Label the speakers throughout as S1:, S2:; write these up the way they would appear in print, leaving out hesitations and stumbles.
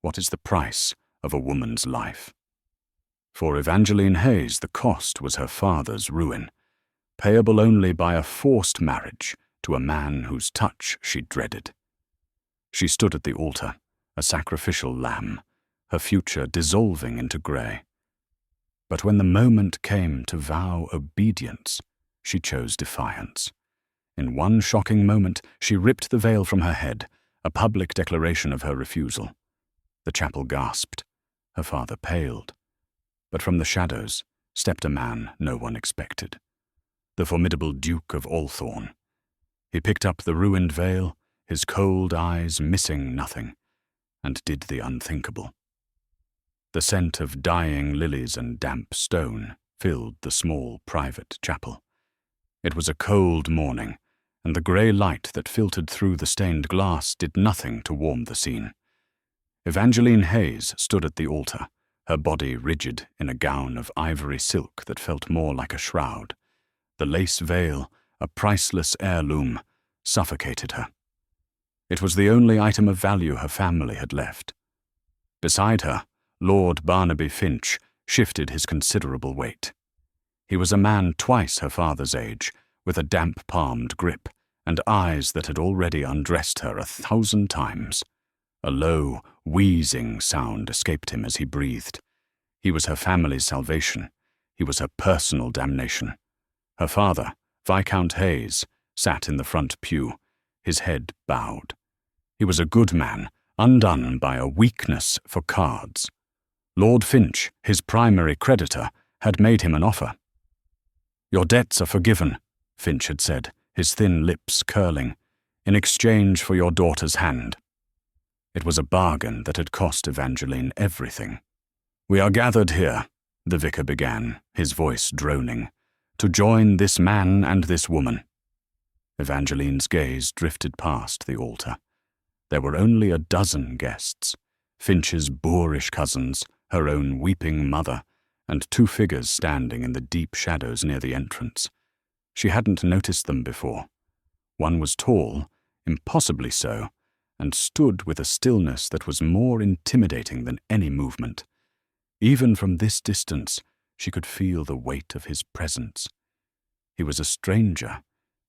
S1: What is the price of a woman's life? For Evangeline Hayes, the cost was her father's ruin, payable only by a forced marriage to a man whose touch she dreaded. She stood at the altar, a sacrificial lamb, her future dissolving into grey. But when the moment came to vow obedience, she chose defiance. In one shocking moment, she ripped the veil from her head, a public declaration of her refusal. The chapel gasped. Her father paled. But from the shadows stepped a man no one expected, the formidable Duke of Althorn. He picked up the ruined veil, his cold eyes missing nothing, and did the unthinkable. The scent of dying lilies and damp stone filled the small private chapel. It was a cold morning, and the grey light that filtered through the stained glass did nothing to warm the scene. Evangeline Hayes stood at the altar, her body rigid in a gown of ivory silk that felt more like a shroud. The lace veil, a priceless heirloom, suffocated her. It was the only item of value her family had left. Beside her, Lord Barnaby Finch shifted his considerable weight. He was a man twice her father's age, with a damp-palmed grip, and eyes that had already undressed her 1,000 times. A low, wheezing sound escaped him as he breathed. He was her family's salvation. He was her personal damnation. Her father, Viscount Hayes, sat in the front pew, his head bowed. He was a good man, undone by a weakness for cards. Lord Finch, his primary creditor, had made him an offer. "Your debts are forgiven," Finch had said, his thin lips curling, "in exchange for your daughter's hand." It was a bargain that had cost Evangeline everything. "We are gathered here," the vicar began, his voice droning, "to join this man and this woman." Evangeline's gaze drifted past the altar. There were only 12 guests, Finch's boorish cousins, her own weeping mother, and 2 figures standing in the deep shadows near the entrance. She hadn't noticed them before. One was tall, impossibly so, and stood with a stillness that was more intimidating than any movement. Even from this distance, she could feel the weight of his presence. He was a stranger,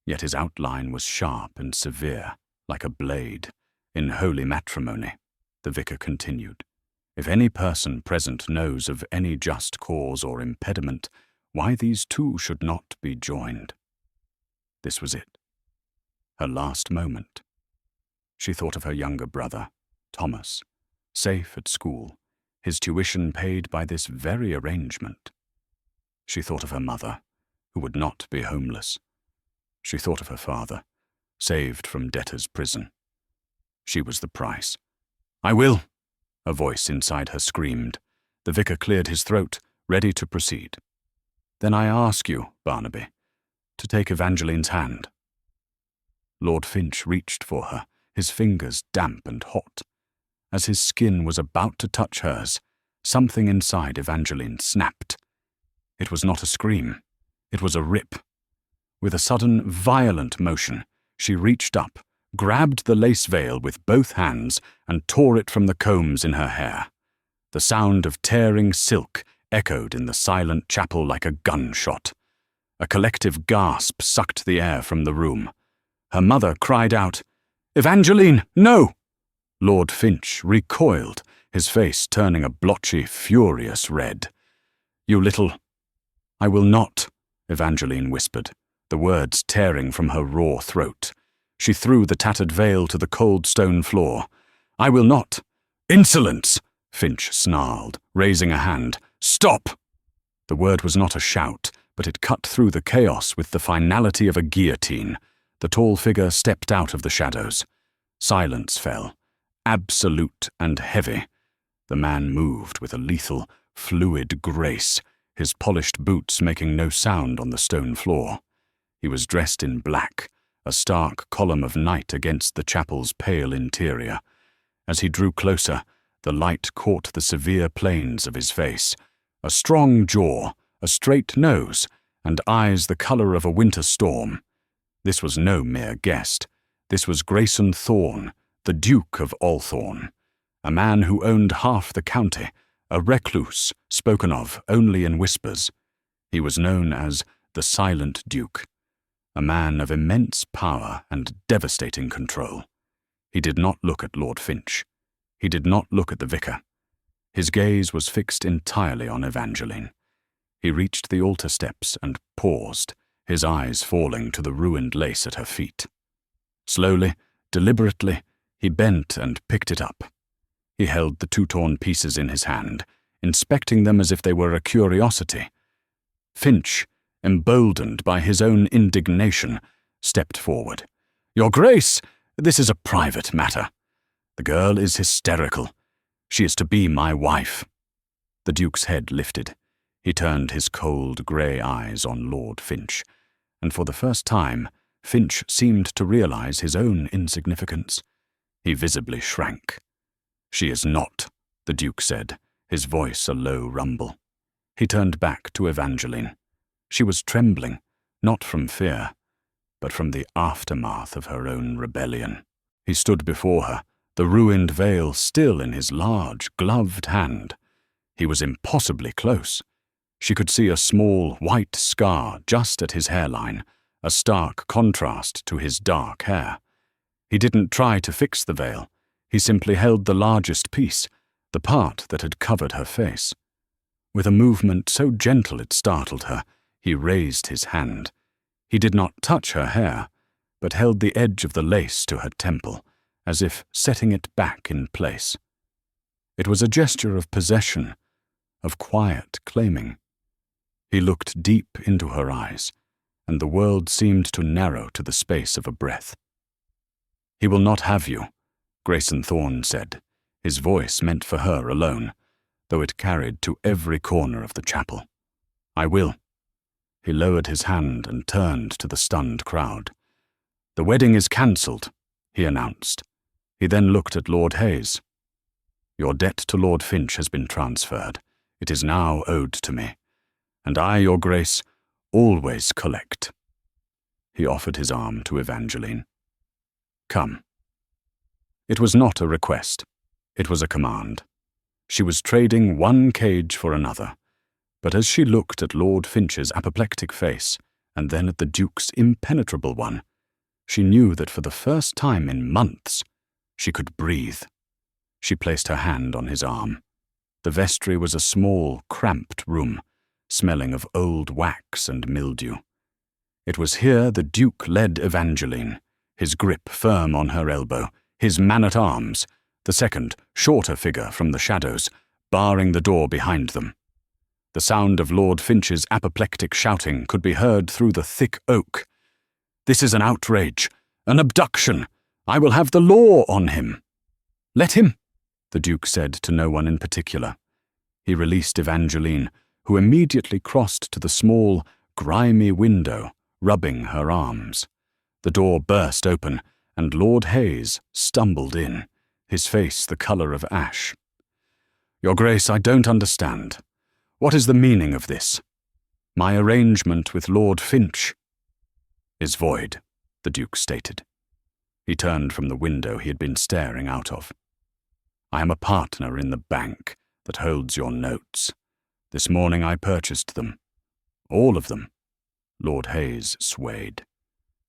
S1: yet his outline was sharp and severe, like a blade. "In holy matrimony," the vicar continued, "if any person present knows of any just cause or impediment, why these 2 should not be joined." This was it. Her last moment. She thought of her younger brother, Thomas, safe at school, his tuition paid by this very arrangement. She thought of her mother, who would not be homeless. She thought of her father, saved from debtor's prison. She was the price. "I will," a voice inside her screamed. The vicar cleared his throat, ready to proceed. "Then I ask you, Barnaby, to take Evangeline's hand." Lord Finch reached for her, his fingers damp and hot. As his skin was about to touch hers, something inside Evangeline snapped. It was not a scream. It was a rip. With a sudden, violent motion, she reached up, grabbed the lace veil with both hands, and tore it from the combs in her hair. The sound of tearing silk echoed in the silent chapel like a gunshot. A collective gasp sucked the air from the room. Her mother cried out, "Evangeline, no!" Lord Finch recoiled, his face turning a blotchy, furious red. "You little—" "I will not," Evangeline whispered, the words tearing from her raw throat. She threw the tattered veil to the cold stone floor. "I will not." "Insolence!" Finch snarled, raising a hand. "Stop!" The word was not a shout, but it cut through the chaos with the finality of a guillotine. The tall figure stepped out of the shadows. Silence fell, absolute and heavy. The man moved with a lethal, fluid grace, his polished boots making no sound on the stone floor. He was dressed in black, a stark column of night against the chapel's pale interior. As he drew closer, the light caught the severe planes of his face. A strong jaw, a straight nose, and eyes the colour of a winter storm. This was no mere guest. This was Grayson Thorn, the Duke of Althorn. a man who owned half the county, a recluse spoken of only in whispers. He was known as the Silent Duke, a man of immense power and devastating control. He did not look at Lord Finch. He did not look at the vicar. His gaze was fixed entirely on Evangeline. He reached the altar steps and paused, his eyes falling to the ruined lace at her feet. Slowly, deliberately, he bent and picked it up. He held the two torn pieces in his hand, inspecting them as if they were a curiosity. Finch, emboldened by his own indignation, stepped forward. "Your Grace, this is a private matter. The girl is hysterical. She is to be my wife." The Duke's head lifted. He turned his cold grey eyes on Lord Finch, and for the first time, Finch seemed to realize his own insignificance. He visibly shrank. "She is not," the Duke said, his voice a low rumble. He turned back to Evangeline. She was trembling, not from fear, but from the aftermath of her own rebellion. He stood before her, the ruined veil still in his large, gloved hand. He was impossibly close. She could see a small, white scar just at his hairline, a stark contrast to his dark hair. He didn't try to fix the veil. He simply held the largest piece, the part that had covered her face. With a movement so gentle it startled her, he raised his hand. He did not touch her hair, but held the edge of the lace to her temple, as if setting it back in place. It was a gesture of possession, of quiet claiming. He looked deep into her eyes, and the world seemed to narrow to the space of a breath. "He will not have you," Grayson Thorne said, his voice meant for her alone, though it carried to every corner of the chapel. "I will." He lowered his hand and turned to the stunned crowd. "The wedding is cancelled," he announced. He then looked at Lord Hayes. "Your debt to Lord Finch has been transferred. It is now owed to me. And I, Your Grace, always collect." He offered his arm to Evangeline. "Come." It was not a request. It was a command. She was trading one cage for another, but as she looked at Lord Finch's apoplectic face, and then at the Duke's impenetrable one, she knew that for the first time in months, she could breathe. She placed her hand on his arm. The vestry was a small, cramped room, smelling of old wax and mildew. It was here the Duke led Evangeline, his grip firm on her elbow, his man-at-arms, the second, shorter figure from the shadows, barring the door behind them. The sound of Lord Finch's apoplectic shouting could be heard through the thick oak. "This is an outrage, an abduction. I will have the law on him." "Let him," the Duke said to no one in particular. He released Evangeline, who immediately crossed to the small, grimy window, rubbing her arms. The door burst open, and Lord Hayes stumbled in, his face the colour of ash. "Your Grace, I don't understand. What is the meaning of this? My arrangement with Lord Finch is void," the Duke stated. He turned from the window he had been staring out of. "I am a partner in the bank that holds your notes. This morning I purchased them. All of them." Lord Hayes swayed.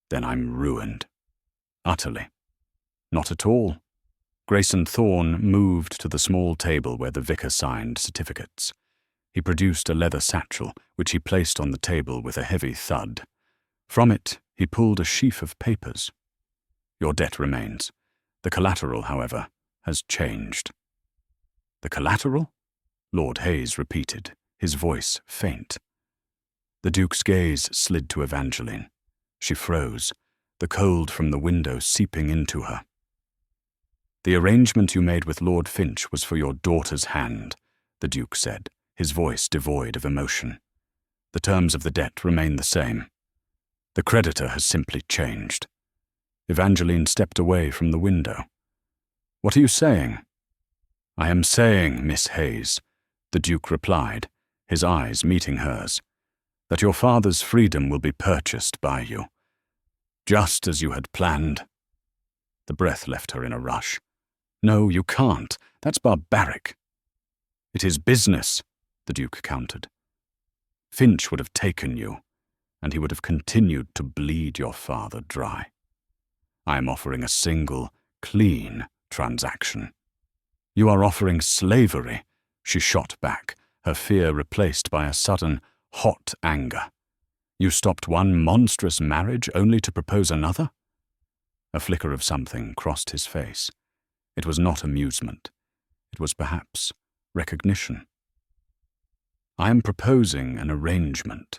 S1: "Then I'm ruined. Utterly." "Not at all." Grayson Thorne moved to the small table where the vicar signed certificates. He produced a leather satchel, which he placed on the table with a heavy thud. From it, he pulled a sheaf of papers. "Your debt remains. The collateral, however, has changed." "The collateral?" Lord Hayes repeated, his voice faint. The Duke's gaze slid to Evangeline. She froze, the cold from the window seeping into her. "The arrangement you made with Lord Finch was for your daughter's hand," the Duke said, his voice devoid of emotion. "The terms of the debt remain the same. The creditor has simply changed." Evangeline stepped away from the window. "What are you saying?" "I am saying, Miss Hayes," the Duke replied, his eyes meeting hers, "that your father's freedom will be purchased by you, just as you had planned." The breath left her in a rush. "No, you can't. That's barbaric." "It is business," the Duke countered. "Finch would have taken you, and he would have continued to bleed your father dry. I am offering a single, clean transaction." "You are offering slavery," she shot back, her fear replaced by a sudden, hot anger. "You stopped one monstrous marriage only to propose another?" A flicker of something crossed his face. It was not amusement. It was perhaps recognition. "I am proposing an arrangement.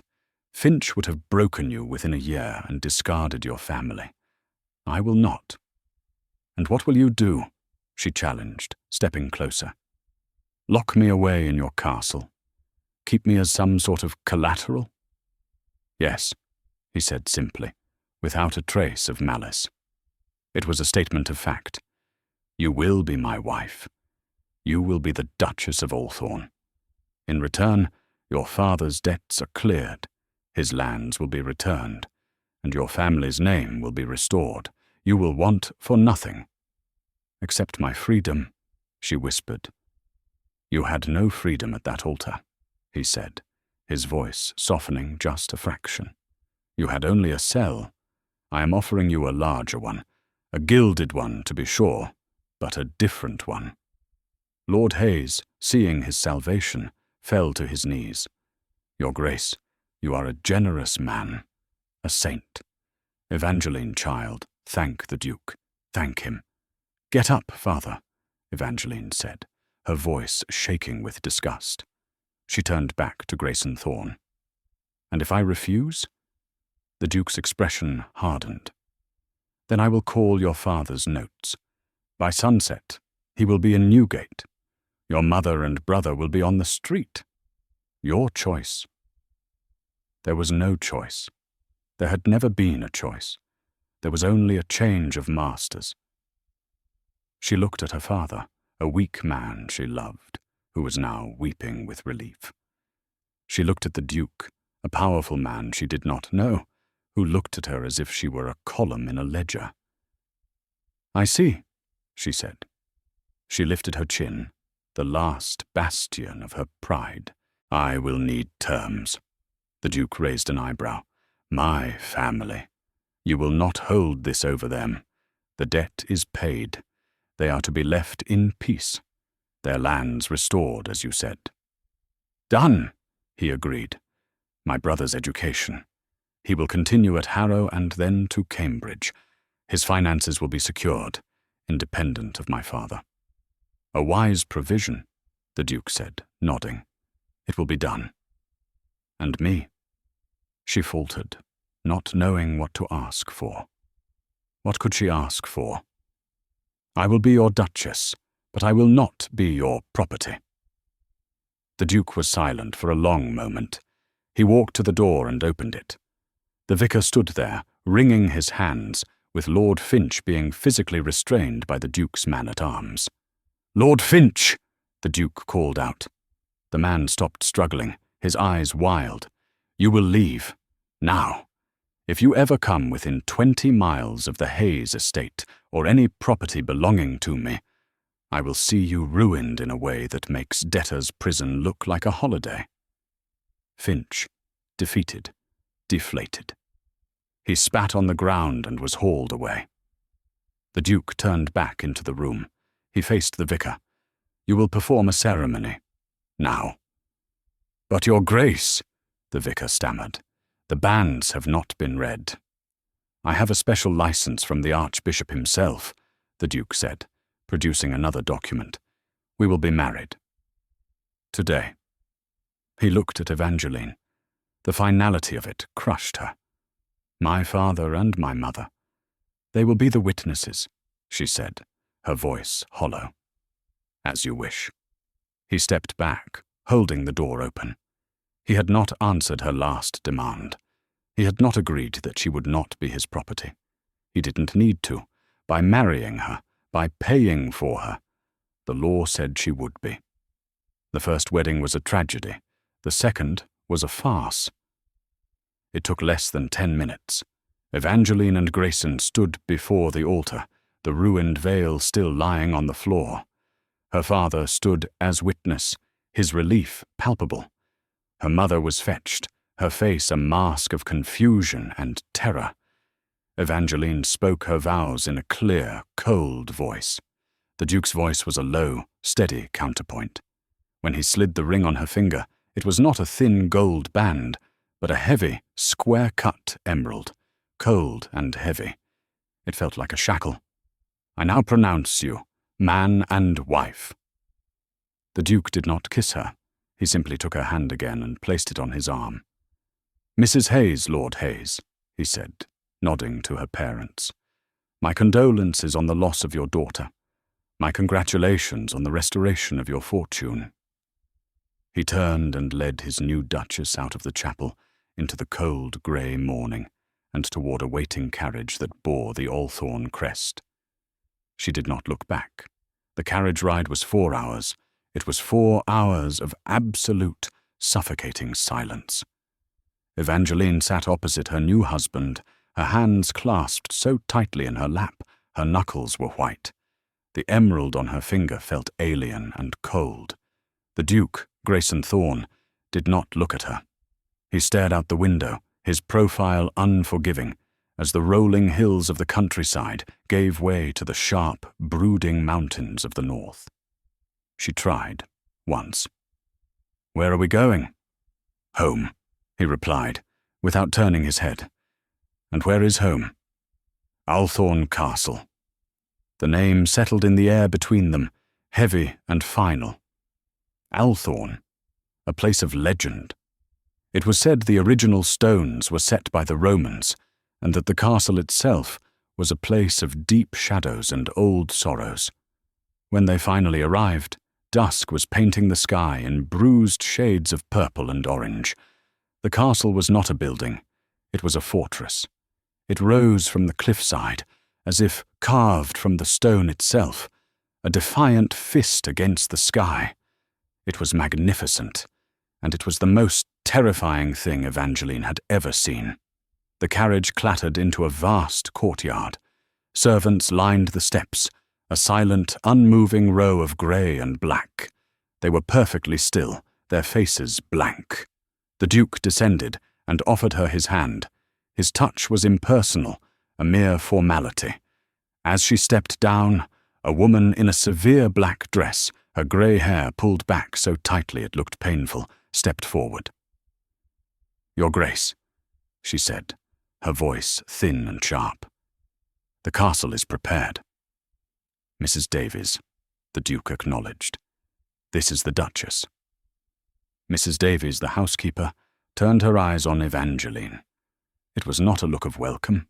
S1: Finch would have broken you within a year and discarded your family. I will not." "And what will you do?" she challenged, stepping closer. "Lock me away in your castle? Keep me as some sort of collateral?" "Yes," he said simply, without a trace of malice. It was a statement of fact. "You will be my wife. You will be the Duchess of Althorn. In return, your father's debts are cleared, his lands will be returned, and your family's name will be restored. You will want for nothing." "Except my freedom," she whispered. "You had no freedom at that altar," he said, his voice softening just a fraction. "You had only a cell. I am offering you a larger one, a gilded one to be sure, but a different one." Lord Hayes, seeing his salvation, fell to his knees. "Your Grace, you are a generous man, a saint. Evangeline, child, thank the Duke. Thank him." "Get up, father," Evangeline said, her voice shaking with disgust. She turned back to Grayson Thorn. "And if I refuse?" The Duke's expression hardened. "Then I will call your father's notes. By sunset, he will be in Newgate. Your mother and brother will be on the street. Your choice." There was no choice. There had never been a choice. There was only a change of masters. She looked at her father, a weak man she loved, who was now weeping with relief. She looked at the Duke, a powerful man she did not know, who looked at her as if she were a column in a ledger. "I see," she said. She lifted her chin, the last bastion of her pride. "I will need terms." The Duke raised an eyebrow. "My family. You will not hold this over them. The debt is paid. They are to be left in peace. Their lands restored, as you said." "Done," he agreed. "My brother's education. He will continue at Harrow and then to Cambridge. His finances will be secured, independent of my father." "A wise provision," the Duke said, nodding. "It will be done." "And me?" She faltered, not knowing what to ask for. What could she ask for? "I will be your Duchess, but I will not be your property." The Duke was silent for a long moment. He walked to the door and opened it. The vicar stood there, wringing his hands, with Lord Finch being physically restrained by the Duke's man-at-arms. "Lord Finch!" the Duke called out. The man stopped struggling, his eyes wild. "You will leave. Now. If you ever come within 20 miles of the Hayes estate or any property belonging to me, I will see you ruined in a way that makes debtor's prison look like a holiday." Finch, defeated, deflated. He spat on the ground and was hauled away. The Duke turned back into the room. He faced the vicar. "You will perform a ceremony. Now." "But your Grace," the vicar stammered, "the banns have not been read." "I have a special license from the Archbishop himself," the Duke said, producing another document. "We will be married. Today." He looked at Evangeline. The finality of it crushed her. "My father and my mother. They will be the witnesses," she said, her voice hollow. "As you wish." He stepped back, holding the door open. He had not answered her last demand. He had not agreed that she would not be his property. He didn't need to. By marrying her, by paying for her, the law said she would be. The first wedding was a tragedy. The second was a farce. It took less than 10 minutes. Evangeline and Grayson stood before the altar, the ruined veil still lying on the floor. Her father stood as witness, his relief palpable. Her mother was fetched, her face a mask of confusion and terror. Evangeline spoke her vows in a clear, cold voice. The Duke's voice was a low, steady counterpoint. When he slid the ring on her finger, it was not a thin gold band, but a heavy, square-cut emerald, cold and heavy. It felt like a shackle. "I now pronounce you man and wife." The Duke did not kiss her. He simply took her hand again and placed it on his arm. "Mrs. Hayes, Lord Hayes," he said, nodding to her parents. "My condolences on the loss of your daughter. My congratulations on the restoration of your fortune." He turned and led his new Duchess out of the chapel into the cold grey morning and toward a waiting carriage that bore the Althorn crest. She did not look back. The carriage ride was 4 hours. It was 4 hours of absolute, suffocating silence. Evangeline sat opposite her new husband, her hands clasped so tightly in her lap, her knuckles were white. The emerald on her finger felt alien and cold. The Duke, Grayson Thorn, did not look at her. He stared out the window, his profile unforgiving, as the rolling hills of the countryside gave way to the sharp, brooding mountains of the north. She tried, once. "Where are we going?" "Home," he replied, without turning his head. "And where is home?" "Althorn Castle." The name settled in the air between them, heavy and final. Althorn, a place of legend. It was said the original stones were set by the Romans, and that the castle itself was a place of deep shadows and old sorrows. When they finally arrived, dusk was painting the sky in bruised shades of purple and orange. The castle was not a building, it was a fortress. It rose from the cliffside, as if carved from the stone itself, a defiant fist against the sky. It was magnificent, and it was the most terrifying thing Evangeline had ever seen. The carriage clattered into a vast courtyard. Servants lined the steps, a silent, unmoving row of grey and black. They were perfectly still, their faces blank. The Duke descended and offered her his hand. His touch was impersonal, a mere formality. As she stepped down, a woman in a severe black dress, her grey hair pulled back so tightly it looked painful, stepped forward. "Your Grace," she said, her voice thin and sharp. "The castle is prepared." "Mrs. Davies," the Duke acknowledged. "This is the Duchess." Mrs. Davies, the housekeeper, turned her eyes on Evangeline. It was not a look of welcome.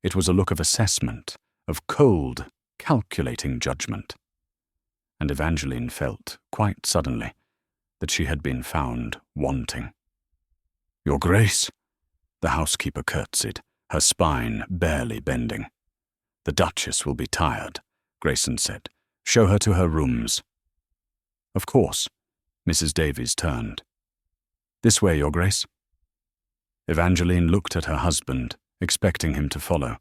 S1: It was a look of assessment, of cold, calculating judgment. And Evangeline felt, quite suddenly, that she had been found wanting. "Your Grace," the housekeeper curtsied, her spine barely bending. "The Duchess will be tired," Grayson said. "Show her to her rooms." "Of course." Mrs. Davies turned. "This way, Your Grace." Evangeline looked at her husband, expecting him to follow,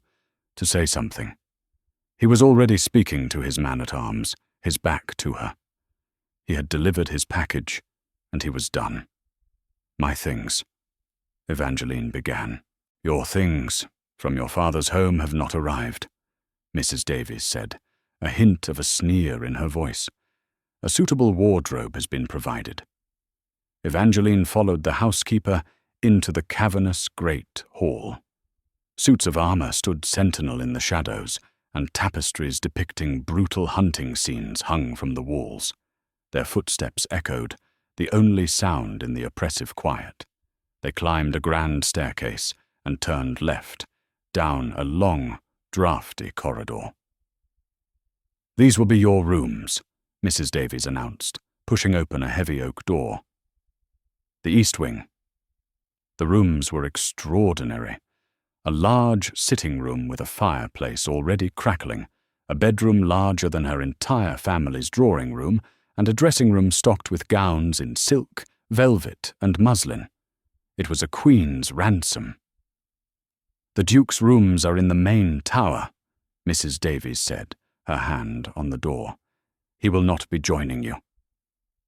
S1: to say something. He was already speaking to his man-at-arms, his back to her. He had delivered his package, and he was done. "My things," Evangeline began. "Your things from your father's home have not arrived," Mrs. Davies said, a hint of a sneer in her voice. "A suitable wardrobe has been provided." Evangeline followed the housekeeper into the cavernous great hall. Suits of armor stood sentinel in the shadows, and tapestries depicting brutal hunting scenes hung from the walls. Their footsteps echoed, the only sound in the oppressive quiet. They climbed a grand staircase and turned left, down a long, draughty corridor. "These will be your rooms," Mrs. Davies announced, pushing open a heavy oak door. "The East Wing." The rooms were extraordinary. A large sitting room with a fireplace already crackling, a bedroom larger than her entire family's drawing room, and a dressing room stocked with gowns in silk, velvet, and muslin. It was a queen's ransom. "The Duke's rooms are in the main tower," Mrs. Davies said, her hand on the door. He will not be joining you."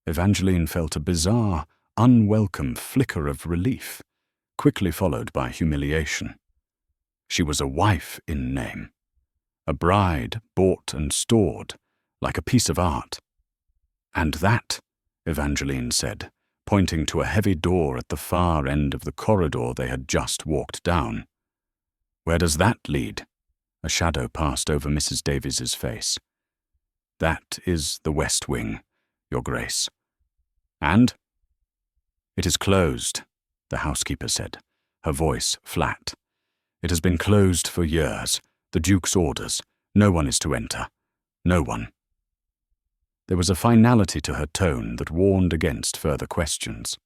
S1: Evangeline felt a bizarre, unwelcome flicker of relief, quickly followed by humiliation. She was a wife in name, a bride bought and stored, like a piece of art. "And that," Evangeline said, pointing to a heavy door at the far end of the corridor they had just walked down. "Where does that lead?" A shadow passed over Mrs. Davies's face. "That is the West Wing, Your Grace." "And?" "It is closed," the housekeeper said, her voice flat. "It has been closed for years. The Duke's orders. No one is to enter. No one." There was a finality to her tone that warned against further questions.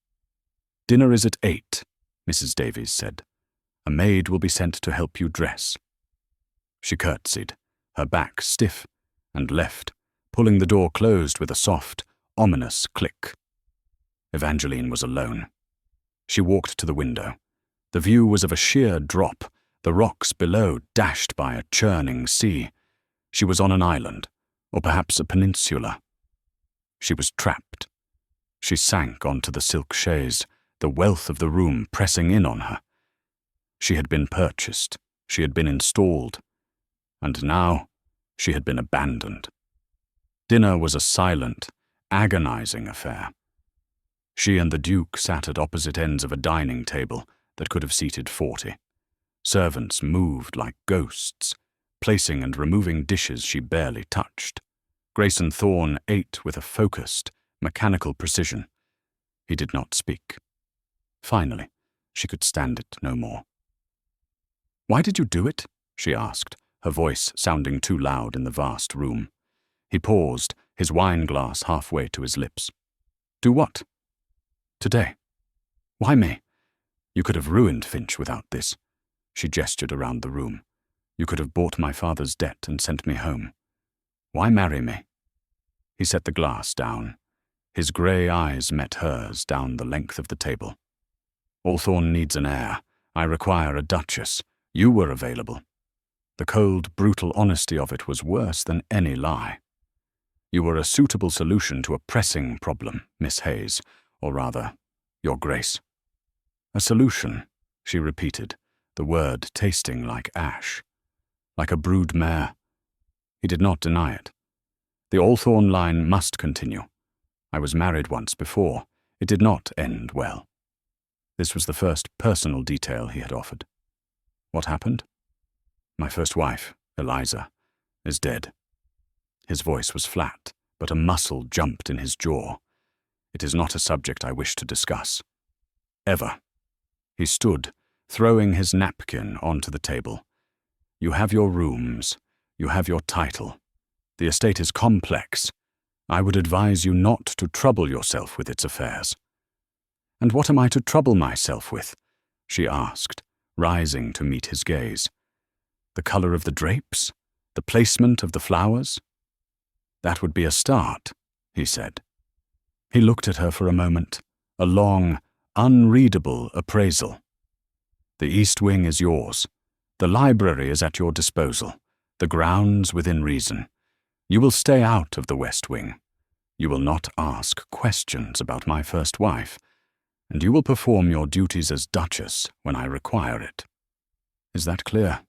S1: "Dinner is at 8, Mrs. Davies said. "A maid will be sent to help you dress." She curtsied, her back stiff, and left, pulling the door closed with a soft, ominous click. Evangeline was alone. She walked to the window. The view was of a sheer drop, the rocks below dashed by a churning sea. She was on an island, or perhaps a peninsula. She was trapped. She sank onto the silk chaise, the wealth of the room pressing in on her. She had been purchased, she had been installed, and now she had been abandoned. Dinner was a silent, agonizing affair. She and the Duke sat at opposite ends of a dining table that could have seated 40. Servants moved like ghosts, placing and removing dishes she barely touched. Grayson Thorn ate with a focused, mechanical precision. He did not speak. Finally, she could stand it no more. "Why did you do it?" she asked, her voice sounding too loud in the vast room. He paused, his wine glass halfway to his lips. "Do what?" "Today. Why me? You could have ruined Finch without this." She gestured around the room. "You could have bought my father's debt and sent me home. Why marry me?" He set the glass down. His grey eyes met hers down the length of the table. "Althorn needs an heir. I require a duchess. You were available." The cold, brutal honesty of it was worse than any lie. "You were a suitable solution to a pressing problem, Miss Hayes, or rather, Your Grace." "A solution," she repeated, the word tasting like ash. "Like a brood mare." He did not deny it. "The Althorn line must continue. I was married once before. It did not end well." This was the first personal detail he had offered. "What happened?" "My first wife, Eliza, is dead." His voice was flat, but a muscle jumped in his jaw. "It is not a subject I wish to discuss. Ever." He stood, throwing his napkin onto the table. "You have your rooms. You have your title. The estate is complex. I would advise you not to trouble yourself with its affairs." "And what am I to trouble myself with?" she asked, rising to meet his gaze. "The color of the drapes? The placement of the flowers?" "That would be a start," he said. He looked at her for a moment, a long, unreadable appraisal. "The East Wing is yours. The library is at your disposal. The grounds within reason. You will stay out of the West Wing. You will not ask questions about my first wife, and you will perform your duties as Duchess when I require it. Is that clear?"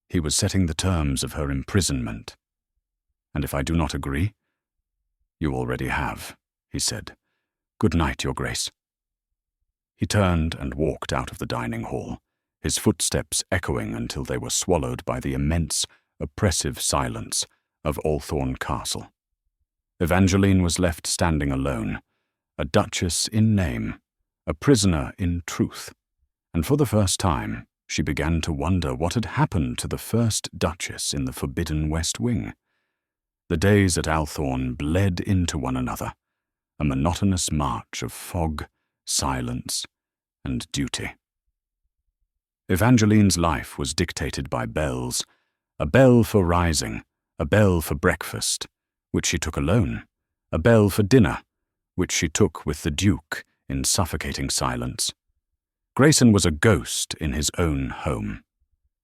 S1: He was setting the terms of her imprisonment. "And if I do not agree?" "You already have," he said. "Good night, Your Grace." He turned and walked out of the dining hall, his footsteps echoing until they were swallowed by the immense, oppressive silence of Althorn Castle. Evangeline was left standing alone, a duchess in name, a prisoner in truth, and for the first time she began to wonder what had happened to the first duchess in the forbidden West Wing. The days at Althorn bled into one another, a monotonous march of fog, silence, and duty. Evangeline's life was dictated by bells, a bell for rising, a bell for breakfast, which she took alone, a bell for dinner, which she took with the Duke in suffocating silence. Grayson was a ghost in his own home.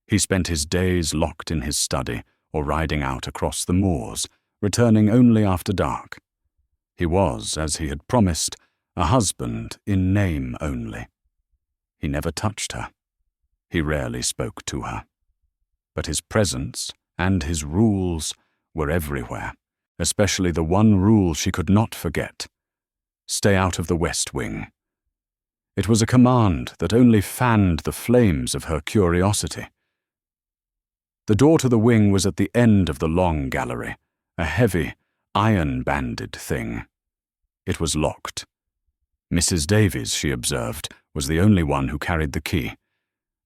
S1: He spent his days locked in his study or riding out across the moors, returning only after dark. He was, as he had promised, a husband in name only. He never touched her. He rarely spoke to her. But his presence and his rules were everywhere, especially the one rule she could not forget: stay out of the West Wing. It was a command that only fanned the flames of her curiosity. The door to the wing was at the end of the long gallery, a heavy, iron-banded thing. It was locked. Mrs. Davies, she observed, was the only one who carried the key.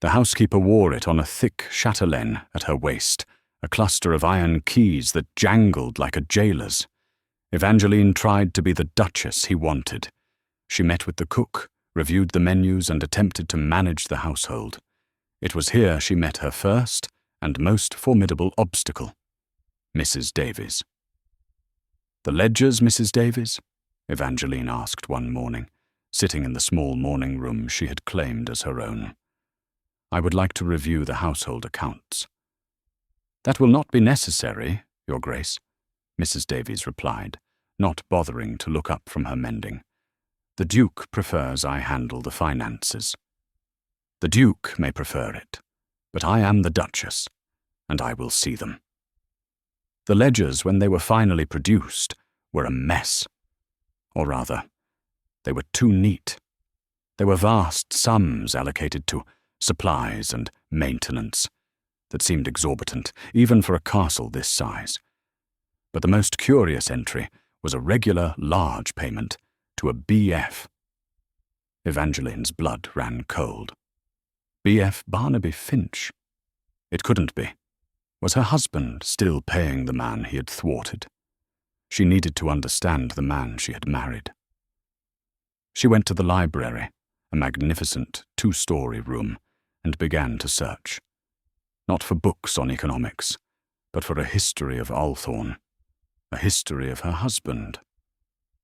S1: The housekeeper wore it on a thick chatelaine at her waist, a cluster of iron keys that jangled like a jailer's. Evangeline tried to be the duchess he wanted. She met with the cook, reviewed the menus, and attempted to manage the household. It was here she met her first and most formidable obstacle: Mrs. Davies. "The ledgers, Mrs. Davies?" Evangeline asked one morning, sitting in the small morning room she had claimed as her own. "I would like to review the household accounts." "That will not be necessary, Your Grace," Mrs. Davies replied, not bothering to look up from her mending. "The Duke prefers I handle the finances." "The Duke may prefer it, but I am the Duchess, and I will see them." The ledgers, when they were finally produced, were a mess. Or rather, they were too neat. There were vast sums allocated to supplies and maintenance that seemed exorbitant, even for a castle this size. But the most curious entry was a regular, large payment to a B.F. Evangeline's blood ran cold. B.F. Barnaby Finch? It couldn't be. Was her husband still paying the man he had thwarted? She needed to understand the man she had married. She went to the library, a magnificent two-story room, and began to search. Not for books on economics, but for a history of Althorn, a history of her husband.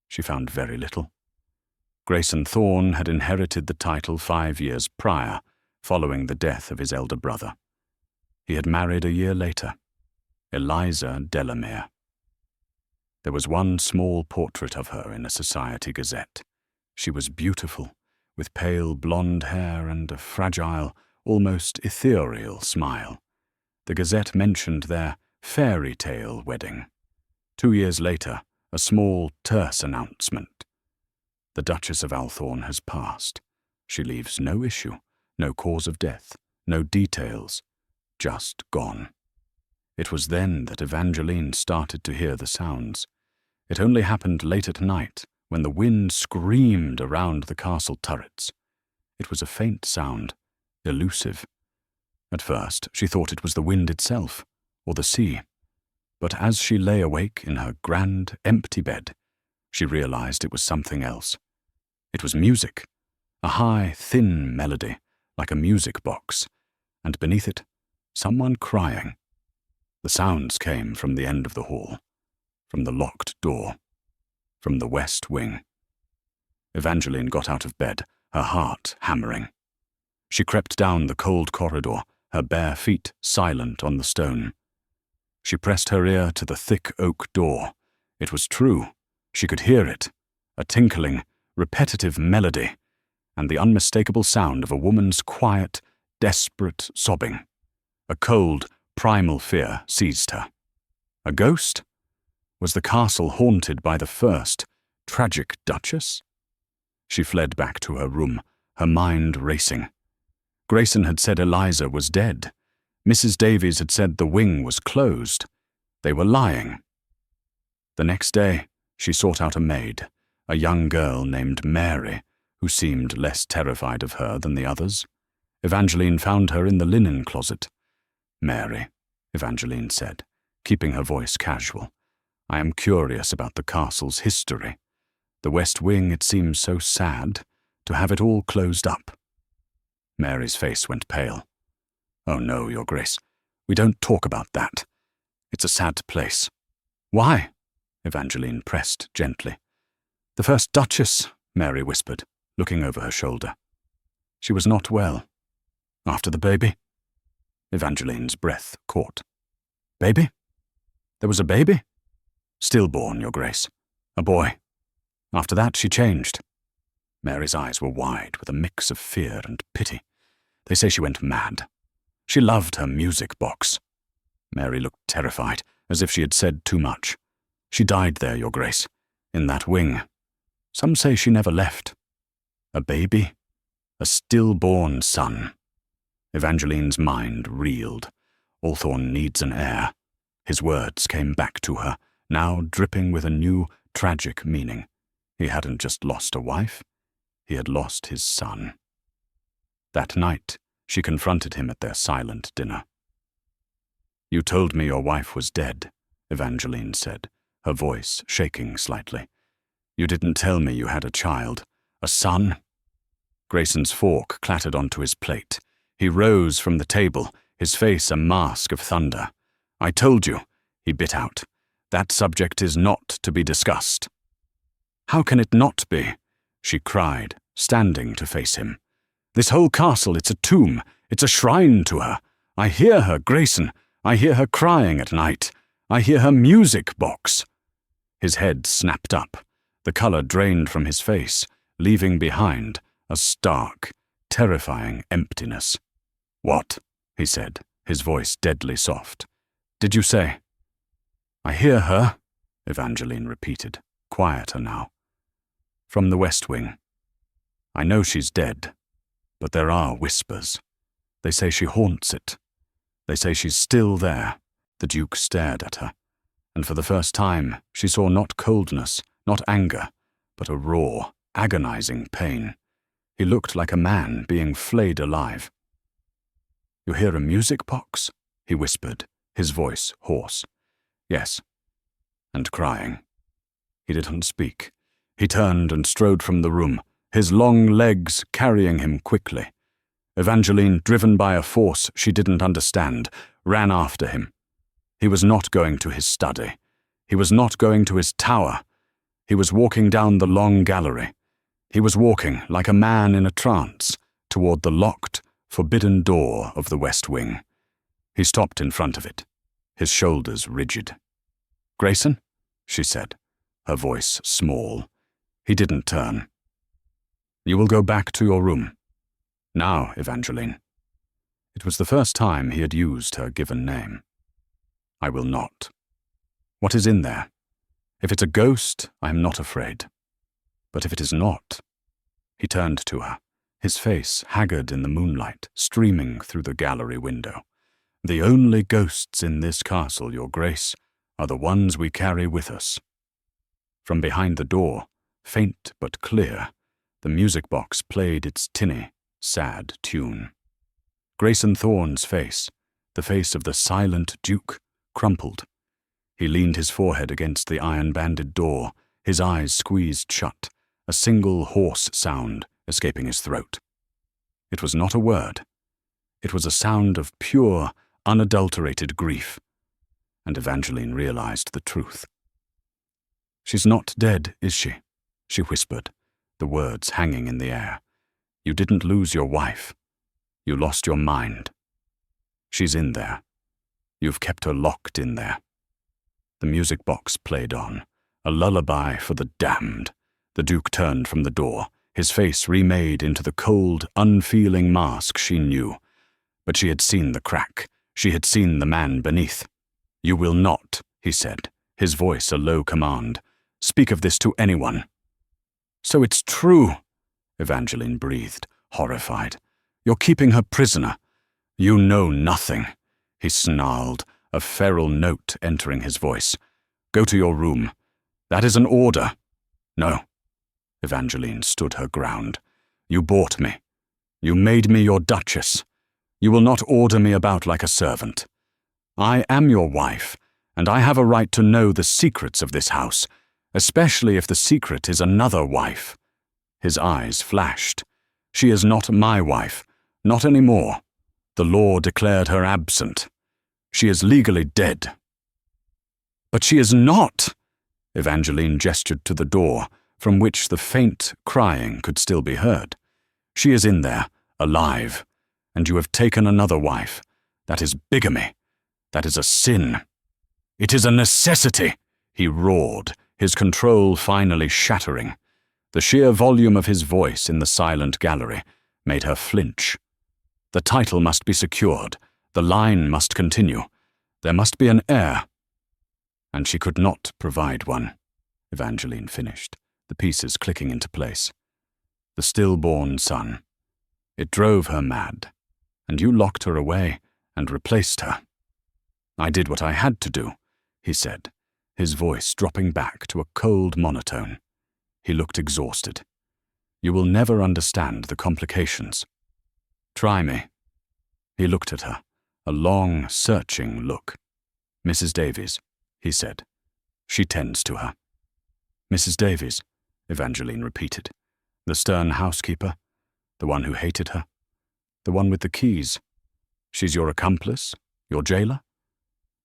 S1: She found very little. Grayson Thorn had inherited the title 5 years prior, following the death of his elder brother. He had married a year later, Eliza Delamere. There was one small portrait of her in a society gazette. She was beautiful, with pale blonde hair and a fragile, almost ethereal smile. The gazette mentioned their fairy tale wedding. 2 years later, a small, terse announcement: "The Duchess of Althorn has passed. She leaves no issue, no cause of death, no details, just gone." It was then that Evangeline started to hear the sounds. It only happened late at night, when the wind screamed around the castle turrets. It was a faint sound, elusive. At first, she thought it was the wind itself, or the sea. But as she lay awake in her grand, empty bed, she realized it was something else. It was music, a high, thin melody, like a music box, and beneath it, someone crying. The sounds came from the end of the hall, from the locked door, from the West Wing. Evangeline got out of bed, her heart hammering. She crept down the cold corridor, her bare feet silent on the stone. She pressed her ear to the thick oak door. It was true. She could hear it, a tinkling, repetitive melody, and the unmistakable sound of a woman's quiet, desperate sobbing. A cold, primal fear seized her. A ghost? Was the castle haunted by the first, tragic Duchess? She fled back to her room, her mind racing. Grayson had said Eliza was dead. Mrs. Davies had said the wing was closed. They were lying. The next day, she sought out a maid, a young girl named Mary, who seemed less terrified of her than the others. Evangeline found her in the linen closet. "Mary," Evangeline said, keeping her voice casual, "I am curious about the castle's history. The West Wing, it seems so sad, to have it all closed up." Mary's face went pale. "Oh no, Your Grace, we don't talk about that. It's a sad place." "Why?" Evangeline pressed gently. "The first Duchess," Mary whispered, looking over her shoulder. "She was not well. After the baby?" Evangeline's breath caught. "Baby? There was a baby?" Stillborn, Your Grace. A boy. After that, she changed. Mary's eyes were wide with a mix of fear and pity. They say she went mad. She loved her music box. Mary looked terrified, as if she had said too much. She died there, Your Grace, in that wing. Some say she never left. A baby? A stillborn son. Evangeline's mind reeled. Althorn needs an heir. His words came back to her, now dripping with a new, tragic meaning. He hadn't just lost a wife, he had lost his son. That night, she confronted him at their silent dinner. "You told me your wife was dead," Evangeline said, her voice shaking slightly. "You didn't tell me you had a child, a son." Grayson's fork clattered onto his plate. He rose from the table, his face a mask of thunder. "I told you," he bit out. "That subject is not to be discussed." "How can it not be?" she cried, standing to face him. "This whole castle, it's a tomb, it's a shrine to her. I hear her, Grayson. I hear her crying at night. I hear her music box." His head snapped up. The color drained from his face, leaving behind a stark, terrifying emptiness. "What?" he said, his voice deadly soft. "Did you say?" "I hear her," Evangeline repeated, quieter now. "From the West Wing. I know she's dead, but there are whispers. They say she haunts it. They say she's still there." The Duke stared at her, and for the first time she saw not coldness, not anger, but a raw, agonizing pain. He looked like a man being flayed alive. "You hear a music box?" he whispered, his voice hoarse. "Yes. And crying." He didn't speak. He turned and strode from the room, his long legs carrying him quickly. Evangeline, driven by a force she didn't understand, ran after him. He was not going to his study. He was not going to his tower. He was walking down the long gallery. He was walking, like a man in a trance, toward the locked, forbidden door of the West Wing. He stopped in front of it, his shoulders rigid. "Grayson?" she said, her voice small. He didn't turn. "You will go back to your room. Now, Evangeline." It was the first time he had used her given name. "I will not. What is in there? If it's a ghost, I am not afraid. But if it is not..." He turned to her, his face haggard in the moonlight, streaming through the gallery window. "The only ghosts in this castle, Your Grace, are the ones we carry with us." From behind the door, faint but clear, the music box played its tinny, sad tune. Grayson Thorn's face, the face of the silent Duke, crumpled. He leaned his forehead against the iron-banded door, his eyes squeezed shut, a single hoarse sound escaping his throat. It was not a word. It was a sound of pure, unadulterated grief. And Evangeline realized the truth. "She's not dead, is she?" she whispered, the words hanging in the air. "You didn't lose your wife. You lost your mind. She's in there. You've kept her locked in there." The music box played on, a lullaby for the damned. The Duke turned from the door, his face remade into the cold, unfeeling mask she knew. But she had seen the crack. She had seen the man beneath. "You will not," he said, his voice a low command. "Speak of this to anyone." "So it's true," Evangeline breathed, horrified. "You're keeping her prisoner." "You know nothing," he snarled, a feral note entering his voice. "Go to your room. That is an order." "No." Evangeline stood her ground. "You bought me. You made me your duchess. You will not order me about like a servant. I am your wife, and I have a right to know the secrets of this house, especially if the secret is another wife." His eyes flashed. "She is not my wife, not anymore. The law declared her absent. She is legally dead." "But she is not!" Evangeline gestured to the door, from which the faint crying could still be heard. "She is in there, alive, and you have taken another wife. That is bigamy. That is a sin. It is a necessity," He roared, his control finally shattering. The sheer volume of his voice in the silent gallery made her flinch. The title must be secured. The line must continue. There must be an heir. And she could not provide one, Evangeline finished, the pieces clicking into place. The stillborn son. It drove her mad, and you locked her away and replaced her. I did what I had to do, he said, his voice dropping back to a cold monotone. He looked exhausted. You will never understand the complications. Try me. He looked at her, a long, searching look. Mrs. Davies, he said. She tends to her. Mrs. Davies, Evangeline repeated. The stern housekeeper, the one who hated her, the one with the keys. She's your accomplice, your jailer?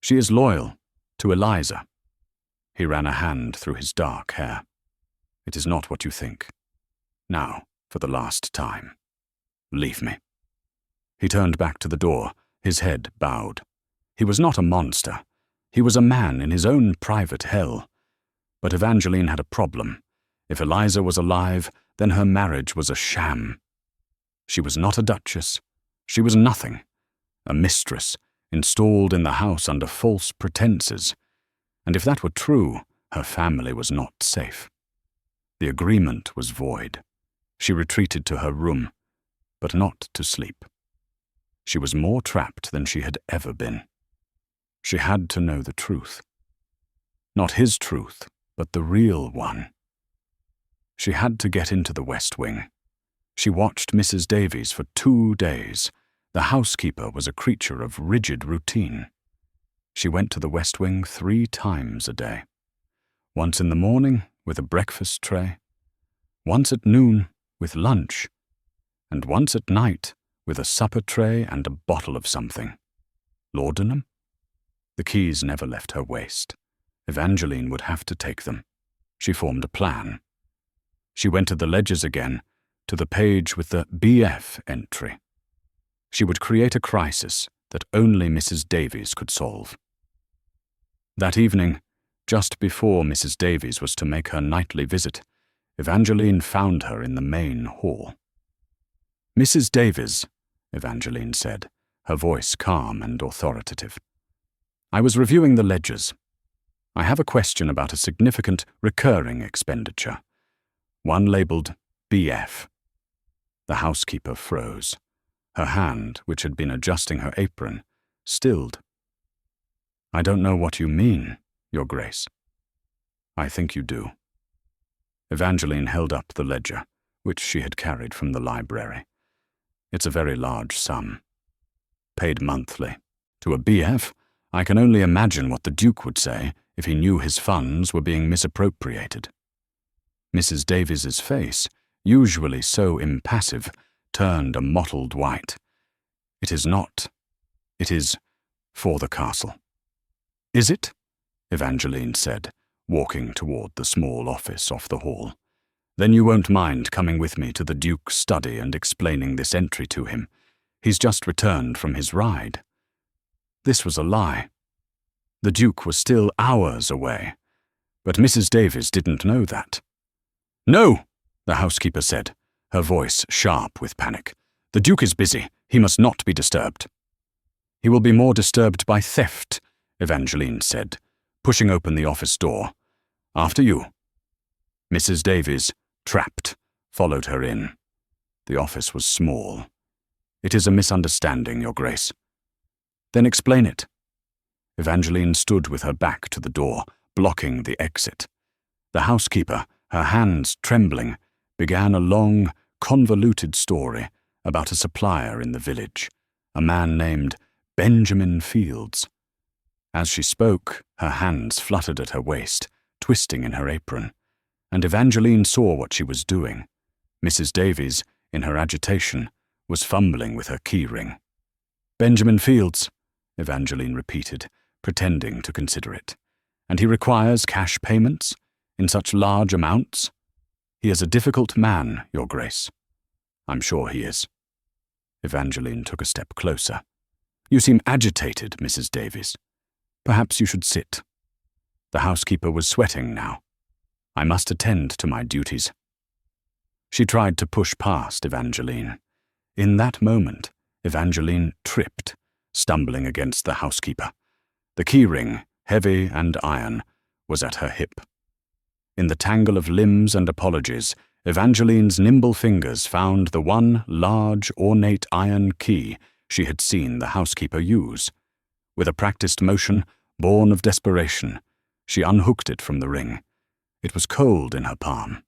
S1: She is loyal to Eliza. He ran a hand through his dark hair. It is not what you think. Now, for the last time, leave me. He turned back to the door, his head bowed. He was not a monster. He was a man in his own private hell. But Evangeline had a problem. If Eliza was alive, then her marriage was a sham. She was not a duchess. She was nothing. A mistress, installed in the house under false pretenses. And if that were true, her family was not safe. The agreement was void. She retreated to her room, but not to sleep. She was more trapped than she had ever been. She had to know the truth. Not his truth, but the real one. She had to get into the West Wing. She watched Mrs. Davies for 2 days. The housekeeper was a creature of rigid routine. She went to the West Wing 3 times a day. Once in the morning with a breakfast tray, once at noon with lunch, and once at night with a supper tray and a bottle of something. Laudanum? The keys never left her waist. Evangeline would have to take them. She formed a plan. She went to the ledgers again, to the page with the BF entry. She would create a crisis that only Mrs. Davies could solve. That evening, just before Mrs. Davies was to make her nightly visit, Evangeline found her in the main hall. Mrs. Davies, Evangeline said, her voice calm and authoritative. I was reviewing the ledgers. I have a question about a significant recurring expenditure. One labelled BF. The housekeeper froze. Her hand, which had been adjusting her apron, stilled. I don't know what you mean, Your Grace. I think you do. Evangeline held up the ledger, which she had carried from the library. It's a very large sum. Paid monthly. To a BF, I can only imagine what the Duke would say if he knew his funds were being misappropriated. Mrs. Davies's face, usually so impassive, turned a mottled white. It is not. It is for the castle. Is it? Evangeline said, walking toward the small office off the hall. Then you won't mind coming with me to the Duke's study and explaining this entry to him. He's just returned from his ride. This was a lie. The Duke was still hours away, but Mrs. Davies didn't know that. No, the housekeeper said, her voice sharp with panic. The Duke is busy. He must not be disturbed. He will be more disturbed by theft, Evangeline said, pushing open the office door. After you. Mrs. Davies, trapped, followed her in. The office was small. It is a misunderstanding, Your Grace. Then explain it. Evangeline stood with her back to the door, blocking the exit. The housekeeper, her hands trembling, began a long, convoluted story about a supplier in the village, a man named Benjamin Fields. As she spoke, her hands fluttered at her waist, twisting in her apron, and Evangeline saw what she was doing. Mrs. Davies, in her agitation, was fumbling with her key-ring. Benjamin Fields, Evangeline repeated, pretending to consider it. And he requires cash payments? In such large amounts? He is a difficult man, Your Grace. I'm sure he is. Evangeline took a step closer. You seem agitated, Mrs. Davies. Perhaps you should sit. The housekeeper was sweating now. I must attend to my duties. She tried to push past Evangeline. In that moment, Evangeline tripped, stumbling against the housekeeper. The keyring, heavy and iron, was at her hip. In the tangle of limbs and apologies, Evangeline's nimble fingers found the one large, ornate iron key she had seen the housekeeper use. With a practiced motion, born of desperation, she unhooked it from the ring. It was cold in her palm.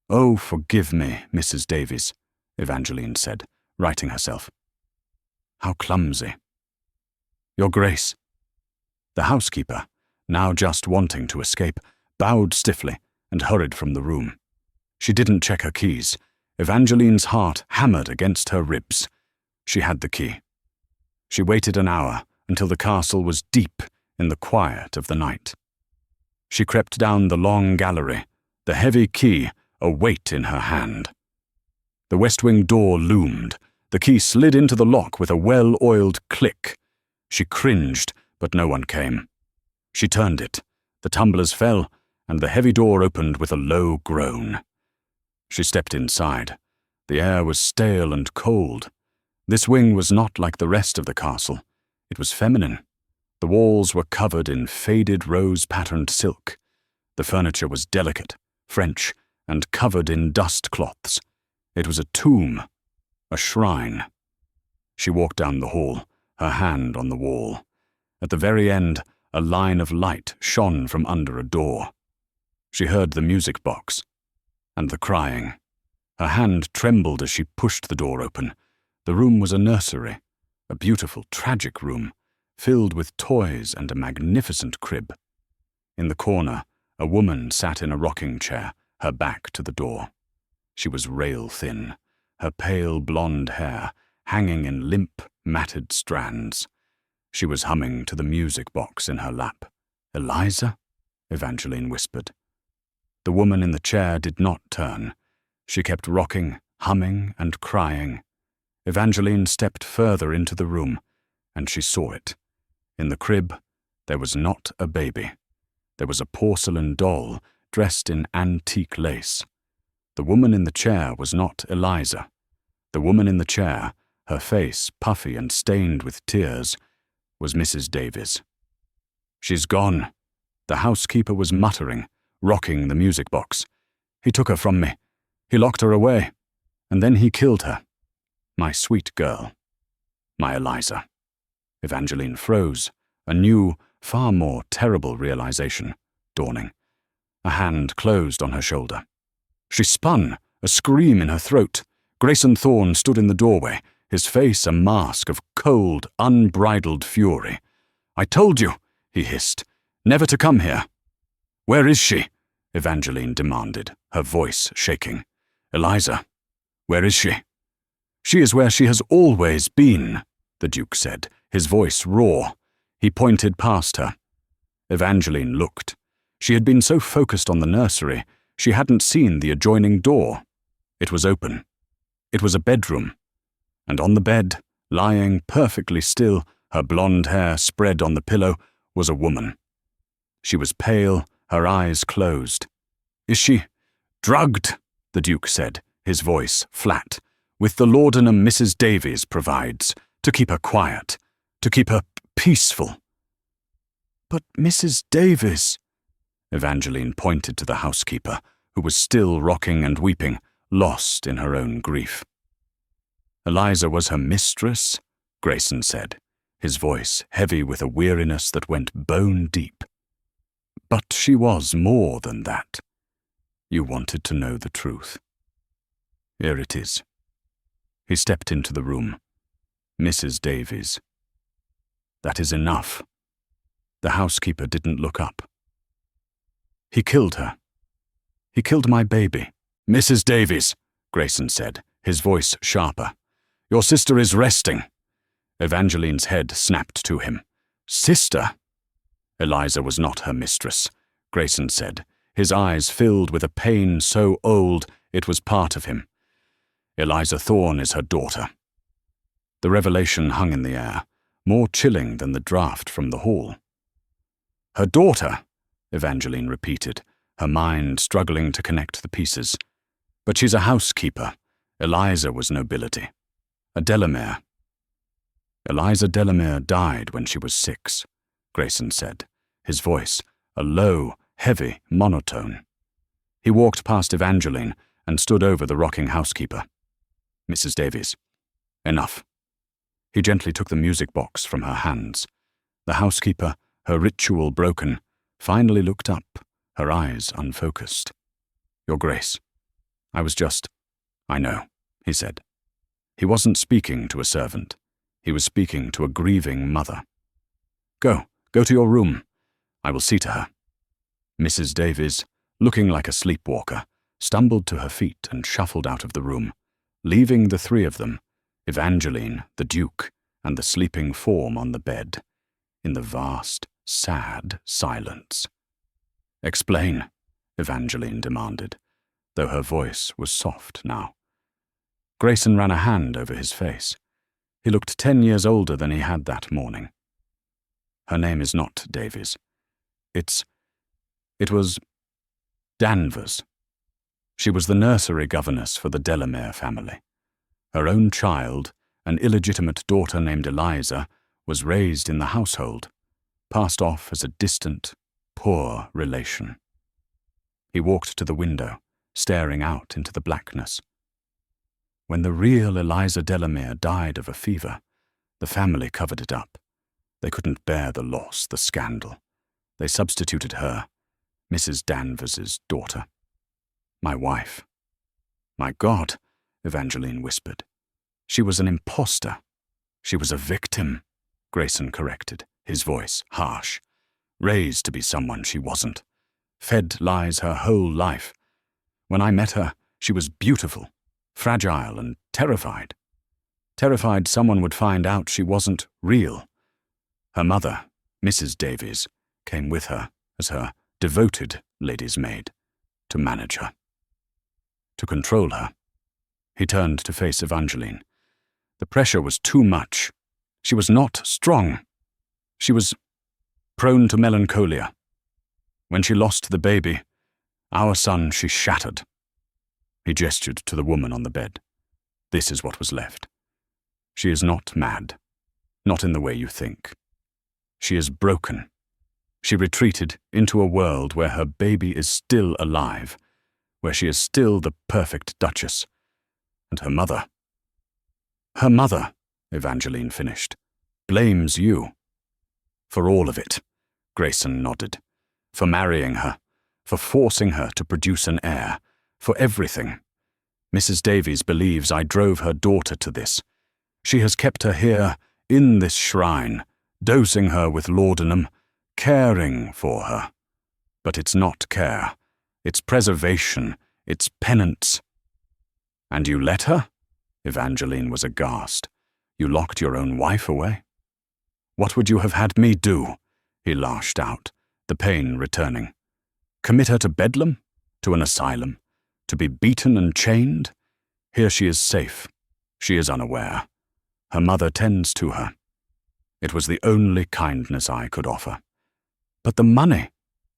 S1: "Oh, forgive me, Mrs. Davies," Evangeline said, righting herself. "How clumsy." "Your Grace." The housekeeper, now just wanting to escape, bowed stiffly and hurried from the room. She didn't check her keys. Evangeline's heart hammered against her ribs. She had the key. She waited an hour until the castle was deep in the quiet of the night. She crept down the long gallery, the heavy key a weight in her hand. The west wing door loomed. The key slid into the lock with a well-oiled click. She cringed, but no one came. She turned it. The tumblers fell, and the heavy door opened with a low groan. She stepped inside. The air was stale and cold. This wing was not like the rest of the castle. It was feminine. The walls were covered in faded rose-patterned silk. The furniture was delicate, French, and covered in dust cloths. It was a tomb, a shrine. She walked down the hall, her hand on the wall. At the very end, a line of light shone from under a door. She heard the music box and the crying. Her hand trembled as she pushed the door open. The room was a nursery, a beautiful, tragic room, filled with toys and a magnificent crib. In the corner, a woman sat in a rocking chair, her back to the door. She was rail-thin, her pale blonde hair hanging in limp, matted strands. She was humming to the music box in her lap. "Eliza?" Evangeline whispered. The woman in the chair did not turn. She kept rocking, humming, and crying. Evangeline stepped further into the room, and she saw it. In the crib, there was not a baby. There was a porcelain doll dressed in antique lace. The woman in the chair was not Eliza. The woman in the chair, her face puffy and stained with tears, was Mrs. Davies. "She's gone," the housekeeper was muttering, rocking the music box. "He took her from me. He locked her away. And then he killed her. My sweet girl. My Eliza." Evangeline froze, a new, far more terrible realization dawning. A hand closed on her shoulder. She spun, a scream in her throat. Grayson Thorn stood in the doorway, his face a mask of cold, unbridled fury. "I told you," he hissed, "never to come here." "Where is she?" Evangeline demanded, her voice shaking. "Eliza, where is she?" "She is where she has always been," the Duke said, his voice raw. He pointed past her. Evangeline looked. She had been so focused on the nursery, she hadn't seen the adjoining door. It was open. It was a bedroom. And on the bed, lying perfectly still, her blonde hair spread on the pillow, was a woman. She was pale, her eyes closed. "Is she drugged?" the Duke said, his voice flat. "With the laudanum Mrs. Davies provides, to keep her quiet, to keep her peaceful." "But Mrs. Davies—" Evangeline pointed to the housekeeper, who was still rocking and weeping, lost in her own grief. "Eliza was her mistress," Grayson said, his voice heavy with a weariness that went bone deep. "But she was more than that. You wanted to know the truth. Here it is." He stepped into the room. "Mrs. Davies." "That is enough." The housekeeper didn't look up. "He killed her. He killed my baby." "Mrs. Davies," Grayson said, his voice sharper. "Your sister is resting." Evangeline's head snapped to him. "Sister?" "Eliza was not her mistress," Grayson said, his eyes filled with a pain so old it was part of him. "Eliza Thorn is her daughter." The revelation hung in the air, more chilling than the draft from the hall. Her daughter, Evangeline repeated, her mind struggling to connect the pieces. But she's a housekeeper. Eliza was nobility. A Delamere. Eliza Delamere died when she was 6, Grayson said, his voice a low, heavy monotone. He walked past Evangeline and stood over the rocking housekeeper. Mrs. Davies. Enough. He gently took the music box from her hands. The housekeeper, her ritual broken, finally looked up, her eyes unfocused. Your Grace. I know, he said. He wasn't speaking to a servant. He was speaking to a grieving mother. Go to your room. I will see to her. Mrs. Davies, looking like a sleepwalker, stumbled to her feet and shuffled out of the room, leaving the 3 of them, Evangeline, the Duke, and the sleeping form on the bed, in the vast, sad silence. Explain, Evangeline demanded, though her voice was soft now. Grayson ran a hand over his face. He looked 10 years older than he had that morning. Her name is not Davies. It was Danvers. She was the nursery governess for the Delamere family. Her own child, an illegitimate daughter named Eliza, was raised in the household, passed off as a distant, poor relation. He walked to the window, staring out into the blackness. When the real Eliza Delamere died of a fever, the family covered it up. They couldn't bear the loss, the scandal. They substituted her, Mrs. Danvers's daughter. My wife. My God, Evangeline whispered. She was an imposter. She was a victim, Grayson corrected, his voice harsh. Raised to be someone she wasn't. Fed lies her whole life. When I met her, she was beautiful, fragile and terrified. Terrified someone would find out she wasn't real. Her mother, Mrs. Davies, came with her as her devoted lady's maid to manage her, to control her. He turned to face Evangeline. The pressure was too much. She was not strong. She was prone to melancholia. When she lost the baby, our son, she shattered. He gestured to the woman on the bed. This is what was left. She is not mad, not in the way you think. She is broken. She retreated into a world where her baby is still alive, where she is still the perfect duchess. And her mother, Evangeline finished, blames you. For all of it, Grayson nodded. For marrying her, for forcing her to produce an heir, for everything. Mrs. Davies believes I drove her daughter to this. She has kept her here, in this shrine, dosing her with laudanum, caring for her. But it's not care. It's preservation. It's penance. And you let her? Evangeline was aghast. You locked your own wife away? What would you have had me do? He lashed out, the pain returning. Commit her to Bedlam? To an asylum? To be beaten and chained? Here she is safe. She is unaware. Her mother tends to her. It was the only kindness I could offer. But the money,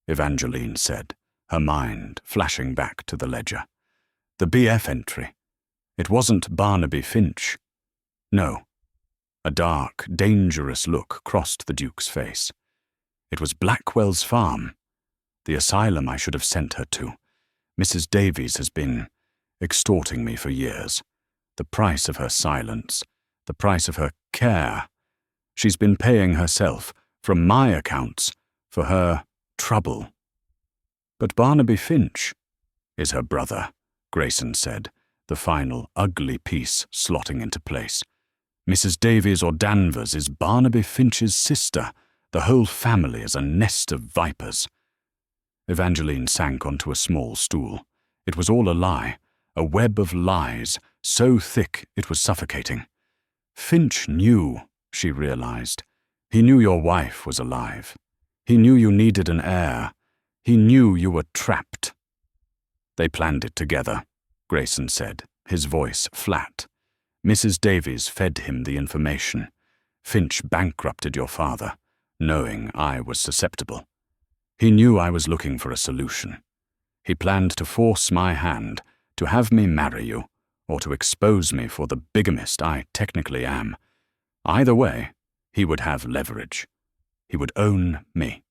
S1: Evangeline said, her mind flashing back to the ledger. The BF entry. It wasn't Barnaby Finch. No. A dark, dangerous look crossed the Duke's face. It was Blackwell's farm. The asylum I should have sent her to. Mrs. Davies has been extorting me for years. The price of her silence, the price of her care. She's been paying herself, from my accounts, for her trouble. But Barnaby Finch is her brother, Grayson said, the final ugly piece slotting into place. Mrs. Davies or Danvers is Barnaby Finch's sister. The whole family is a nest of vipers. Evangeline sank onto a small stool. It was all a lie, a web of lies, so thick it was suffocating. Finch knew, she realized. He knew your wife was alive. He knew you needed an heir. He knew you were trapped. They planned it together, Grayson said, his voice flat. Mrs. Davies fed him the information. Finch bankrupted your father, knowing I was susceptible. He knew I was looking for a solution. He planned to force my hand, to have me marry you, or to expose me for the bigamist I technically am. Either way, he would have leverage. He would own me.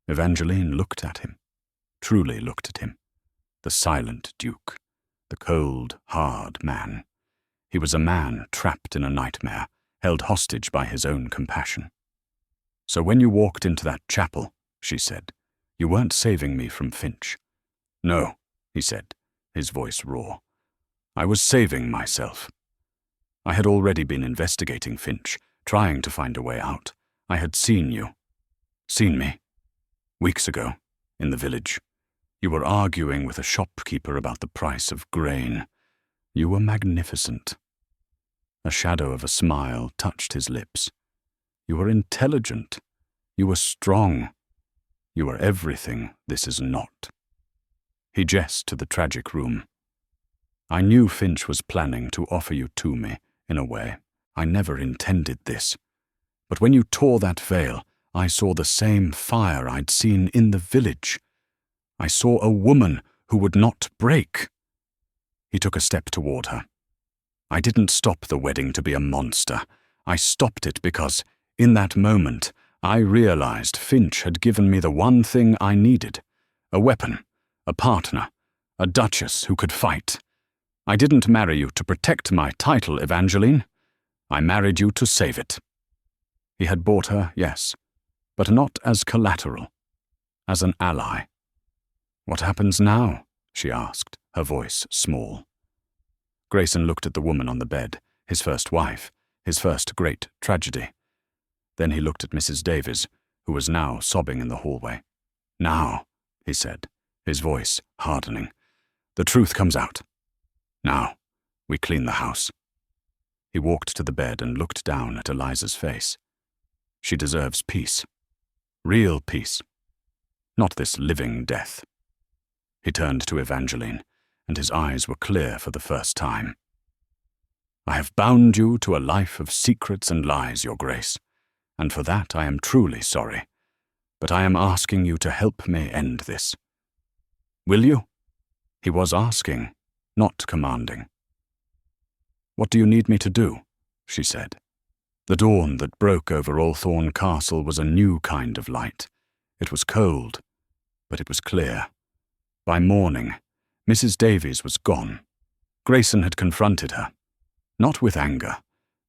S1: Evangeline looked at him, truly looked at him. The silent Duke, the cold, hard man. He was a man trapped in a nightmare, held hostage by his own compassion. "So when you walked into that chapel," she said, "you weren't saving me from Finch." "No," he said, his voice raw. "I was saving myself. I had already been investigating Finch, trying to find a way out. I had seen you. Seen me. Weeks ago, in the village. You were arguing with a shopkeeper about the price of grain. You were magnificent." A shadow of a smile touched his lips. "You were intelligent. You were strong. You were everything this is not." He gestured to the tragic room. "I knew Finch was planning to offer you to me, in a way. I never intended this. But when you tore that veil, I saw the same fire I'd seen in the village. I saw a woman who would not break." He took a step toward her. "I didn't stop the wedding to be a monster. I stopped it because, in that moment, I realized Finch had given me the one thing I needed. A weapon, a partner, a duchess who could fight. I didn't marry you to protect my title, Evangeline. I married you to save it." He had bought her, yes, but not as collateral, as an ally. "What happens now?" she asked, her voice small. Grayson looked at the woman on the bed, his first wife, his first great tragedy. Then he looked at Mrs. Davies, who was now sobbing in the hallway. "Now," he said, his voice hardening, "the truth comes out. Now, we clean the house." He walked to the bed and looked down at Eliza's face. "She deserves peace. Real peace. Not this living death." He turned to Evangeline, and his eyes were clear for the first time. "I have bound you to a life of secrets and lies, Your Grace, and for that I am truly sorry. But I am asking you to help me end this. Will you?" He was asking, not commanding. "What do you need me to do?" she said. The dawn that broke over Althorn Castle was a new kind of light. It was cold, but it was clear. By morning, Mrs. Davies was gone. Grayson had confronted her, not with anger,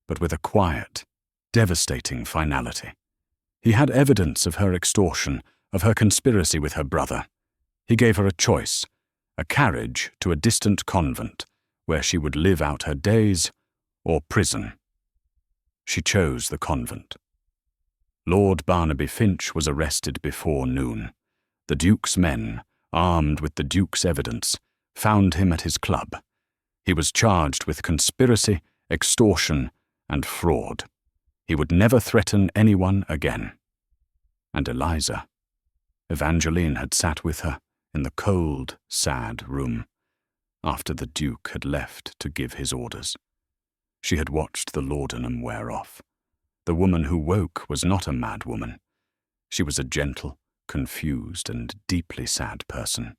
S1: but with a quiet, devastating finality. He had evidence of her extortion, of her conspiracy with her brother. He gave her a choice, a carriage to a distant convent, where she would live out her days, or prison. She chose the convent. Lord Barnaby Finch was arrested before noon. The Duke's men, armed with the Duke's evidence, found him at his club. He was charged with conspiracy, extortion, and fraud. He would never threaten anyone again. And Eliza, Evangeline had sat with her in the cold, sad room, after the Duke had left to give his orders. She had watched the laudanum wear off. The woman who woke was not a mad woman. She was a gentle, confused, and deeply sad person.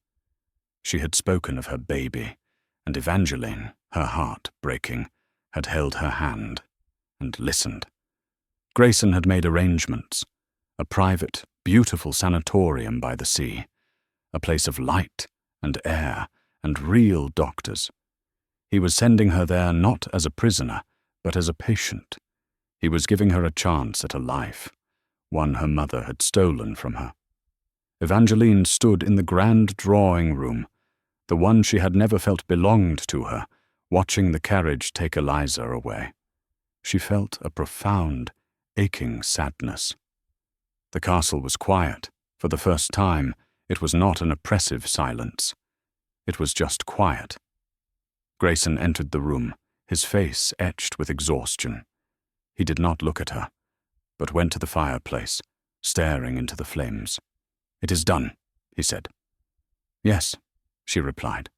S1: She had spoken of her baby, and Evangeline, her heart breaking, had held her hand and listened. Grayson had made arrangements, a private, beautiful sanatorium by the sea, a place of light and air and real doctors. He was sending her there not as a prisoner, but as a patient. He was giving her a chance at a life, one her mother had stolen from her. Evangeline stood in the grand drawing room, the one she had never felt belonged to her, watching the carriage take Eliza away. She felt a profound, aching sadness. The castle was quiet. For the first time, it was not an oppressive silence. It was just quiet. Grayson entered the room, his face etched with exhaustion. He did not look at her, but went to the fireplace, staring into the flames. "It is done," he said. "Yes," she replied.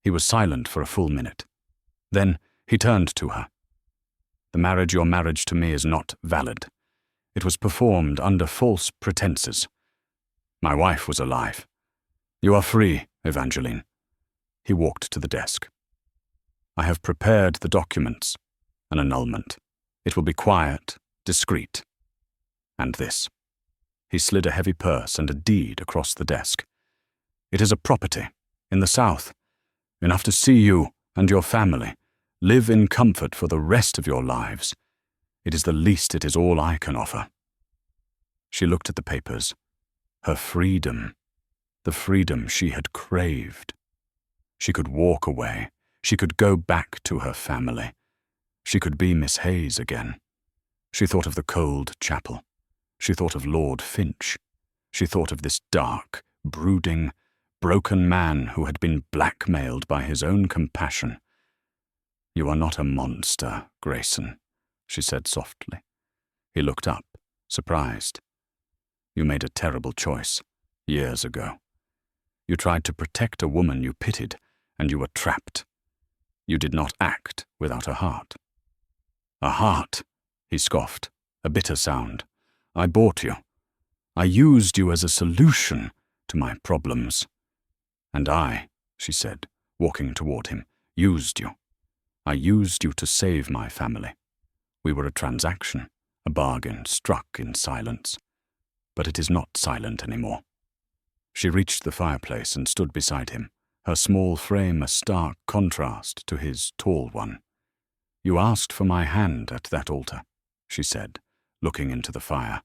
S1: He was silent for a full minute. Then he turned to her. Your marriage to me is not valid. It was performed under false pretenses. My wife was alive. You are free, Evangeline. He walked to the desk. I have prepared the documents, an annulment. It will be quiet, discreet. And this. He slid a heavy purse and a deed across the desk. It is a property, in the South, enough to see you and your family live in comfort for the rest of your lives. It is the least, it is all I can offer. She looked at the papers. Her freedom, the freedom she had craved. She could walk away. She could go back to her family. She could be Miss Hayes again. She thought of the cold chapel. She thought of Lord Finch. She thought of this dark, brooding, broken man who had been blackmailed by his own compassion. You are not a monster, Grayson, she said softly. He looked up, surprised. You made a terrible choice, years ago. You tried to protect a woman you pitied, and you were trapped. You did not act without a heart. A heart, he scoffed, a bitter sound. I bought you. I used you as a solution to my problems. And I, she said, walking toward him, used you. I used you to save my family. We were a transaction, a bargain struck in silence. But it is not silent anymore. She reached the fireplace and stood beside him, her small frame a stark contrast to his tall one. You asked for my hand at that altar, she said, looking into the fire,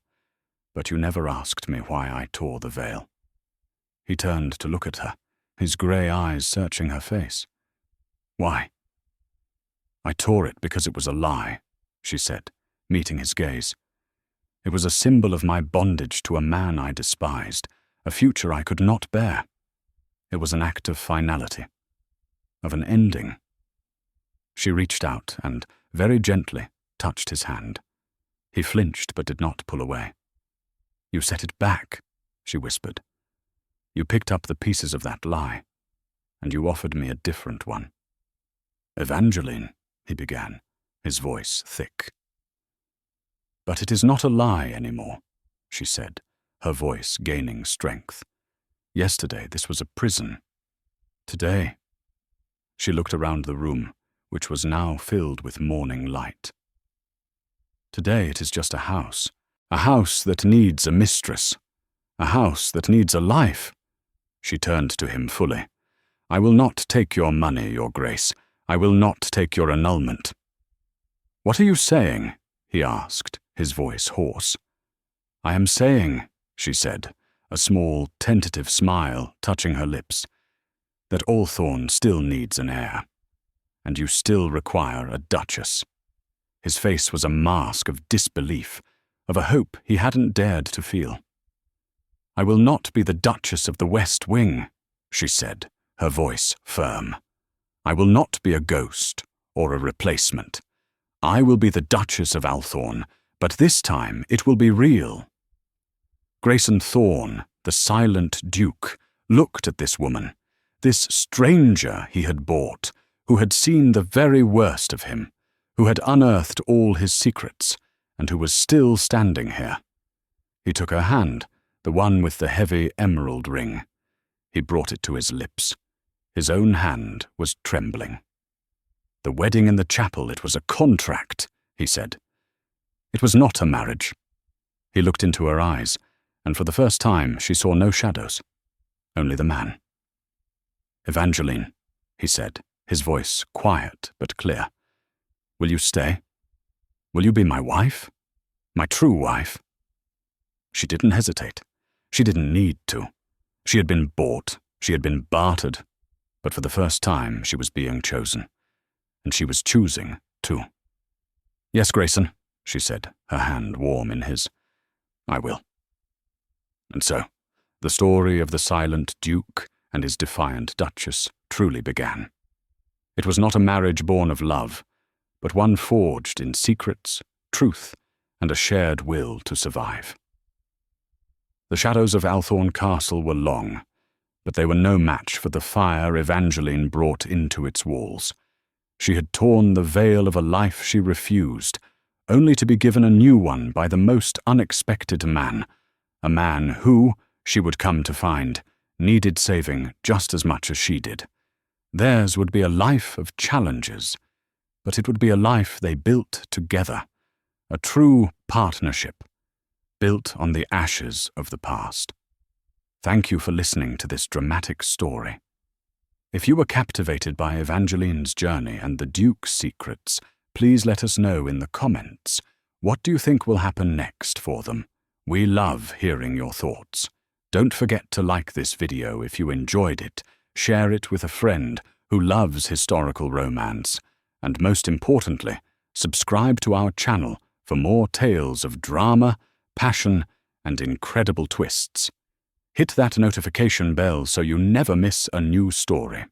S1: but you never asked me why I tore the veil. He turned to look at her, his grey eyes searching her face. Why? I tore it because it was a lie, she said, meeting his gaze. It was a symbol of my bondage to a man I despised, a future I could not bear. It was an act of finality, of an ending. She reached out and, very gently, touched his hand. He flinched but did not pull away. You set it back, she whispered. You picked up the pieces of that lie, and you offered me a different one. Evangeline, he began, his voice thick. But it is not a lie anymore, she said, her voice gaining strength. Yesterday this was a prison. Today, she looked around the room, which was now filled with morning light. Today it is just a house that needs a mistress, a house that needs a life. She turned to him fully. I will not take your money, Your Grace. I will not take your annulment. What are you saying? He asked, his voice hoarse. I am saying, she said, a small, tentative smile touching her lips, that Althorn still needs an heir, and you still require a duchess. His face was a mask of disbelief, of a hope he hadn't dared to feel. I will not be the Duchess of the West Wing, she said, her voice firm. I will not be a ghost or a replacement. I will be the Duchess of Althorn, but this time it will be real. Grayson Thorn, the silent duke, looked at this woman, this stranger he had bought, who had seen the very worst of him, who had unearthed all his secrets, and who was still standing here. He took her hand, the one with the heavy emerald ring. He brought it to his lips. His own hand was trembling. The wedding in the chapel, it was a contract, he said. It was not a marriage. He looked into her eyes, and for the first time she saw no shadows, only the man. Evangeline, he said, his voice quiet but clear. Will you stay? Will you be my wife? My true wife? She didn't hesitate. She didn't need to. She had been bought. She had been bartered. But for the first time she was being chosen. And she was choosing, too. Yes, Grayson, she said, her hand warm in his. I will. And so, the story of the silent duke and his defiant duchess truly began. It was not a marriage born of love, but one forged in secrets, truth, and a shared will to survive. The shadows of Althorn Castle were long, but they were no match for the fire Evangeline brought into its walls. She had torn the veil of a life she refused, only to be given a new one by the most unexpected man, a man who, she would come to find, needed saving just as much as she did. Theirs would be a life of challenges, but it would be a life they built together, a true partnership, built on the ashes of the past. Thank you for listening to this dramatic story. If you were captivated by Evangeline's journey and the Duke's secrets, please let us know in the comments. What do you think will happen next for them? We love hearing your thoughts. Don't forget to like this video if you enjoyed it, share it with a friend who loves historical romance, and most importantly, subscribe to our channel for more tales of drama, passion, and incredible twists. Hit that notification bell so you never miss a new story.